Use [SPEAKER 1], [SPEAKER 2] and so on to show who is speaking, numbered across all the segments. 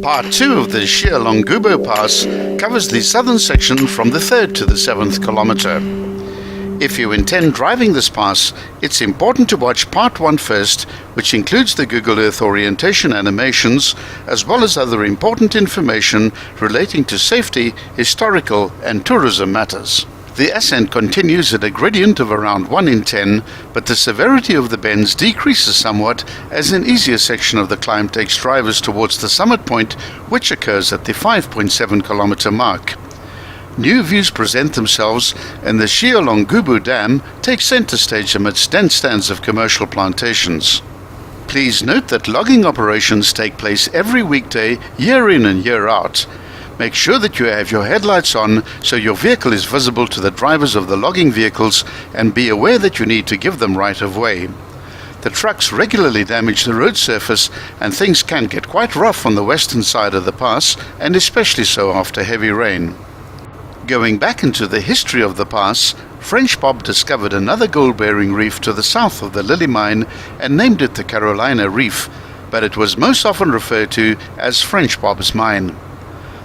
[SPEAKER 1] Part 2 of the Shiyalongubo Pass covers the southern section from the 3rd to the 7th kilometer. If you intend driving this pass, it's important to watch Part 1 first, which includes the Google Earth orientation animations, as well as other important information relating to safety, historical and tourism matters. The ascent continues at a gradient of around 1 in 10, but the severity of the bends decreases somewhat as an easier section of the climb takes drivers towards the summit point, which occurs at the 5.7 kilometer mark. New views present themselves, and the Shiyalongubo Dam takes center stage amidst dense stands of commercial plantations. Please note that logging operations take place every weekday, year in and year out. Make sure that you have your headlights on so your vehicle is visible to the drivers of the logging vehicles, and be aware that you need to give them right of way. The trucks regularly damage the road surface, and things can get quite rough on the western side of the pass, and especially so after heavy rain. Going back into the history of the pass, French Bob discovered another gold-bearing reef to the south of the Lily Mine and named it the Carolina Reef, but it was most often referred to as French Bob's Mine.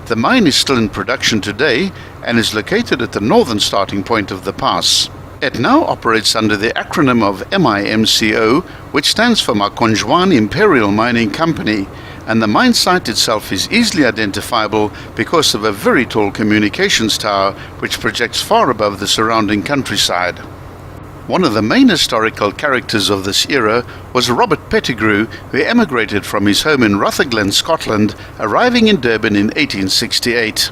[SPEAKER 1] The mine is still in production today and is located at the northern starting point of the pass. It now operates under the acronym of MIMCO, which stands for Makonjwan Imperial Mining Company, and the mine site itself is easily identifiable because of a very tall communications tower which projects far above the surrounding countryside. One of the main historical characters of this era was Robert Pettigrew, who emigrated from his home in Rutherglen, Scotland, arriving in Durban in 1868.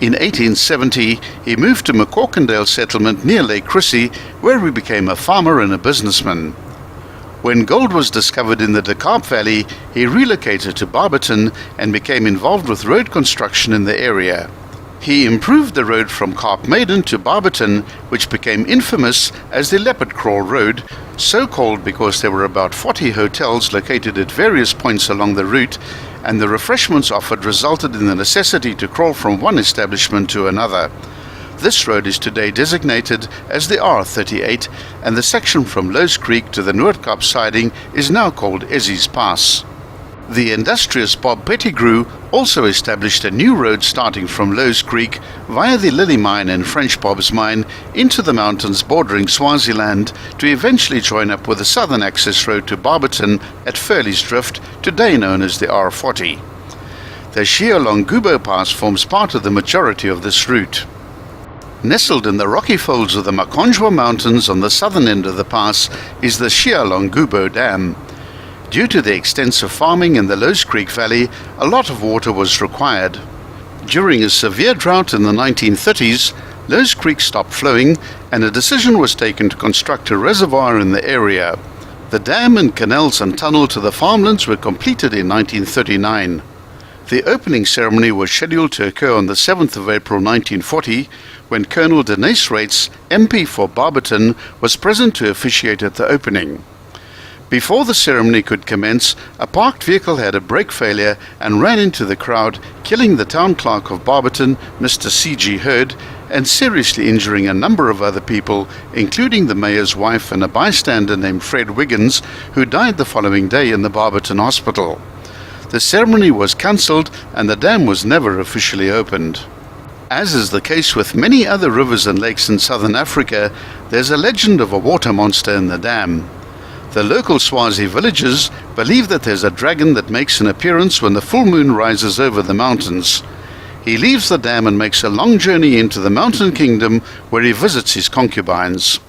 [SPEAKER 1] In 1870, he moved to McCorkindale settlement near Lake Chrissie, where he became a farmer and a businessman. When gold was discovered in the De Kaap Valley, he relocated to Barberton and became involved with road construction in the area. He improved the road from Kaap Maiden to Barberton, which became infamous as the Leopard Crawl Road, so called because there were about 40 hotels located at various points along the route, and the refreshments offered resulted in the necessity to crawl from one establishment to another. This road is today designated as the R38, and the section from Lowe's Creek to the Noordkaap siding is now called Essie's Pass. The industrious Bob Pettigrew also established a new road starting from Lowe's Creek via the Lily Mine and French Bob's Mine into the mountains bordering Swaziland to eventually join up with the southern access road to Barberton at Furley's Drift, today known as the R40. The Shiyalongubo Pass forms part of the majority of this route. Nestled in the rocky folds of the Makonjwa Mountains on the southern end of the pass is the Shiyalongubo Dam. Due to the extensive farming in the Lowe's Creek Valley, a lot of water was required. During a severe drought in the 1930s, Lowe's Creek stopped flowing, and a decision was taken to construct a reservoir in the area. The dam and canals and tunnel to the farmlands were completed in 1939. The opening ceremony was scheduled to occur on the 7th of April 1940, when Colonel Denise Rates, MP for Barberton, was present to officiate at the opening. Before the ceremony could commence, a parked vehicle had a brake failure and ran into the crowd, killing the town clerk of Barberton, Mr. C.G. Hurd, and seriously injuring a number of other people, including the mayor's wife and a bystander named Fred Wiggins, who died the following day in the Barberton hospital. The ceremony was cancelled and the dam was never officially opened. As is the case with many other rivers and lakes in southern Africa, there's a legend of a water monster in the dam. The local Swazi villagers believe that there's a dragon that makes an appearance when the full moon rises over the mountains. He leaves the dam and makes a long journey into the mountain kingdom, where he visits his concubines.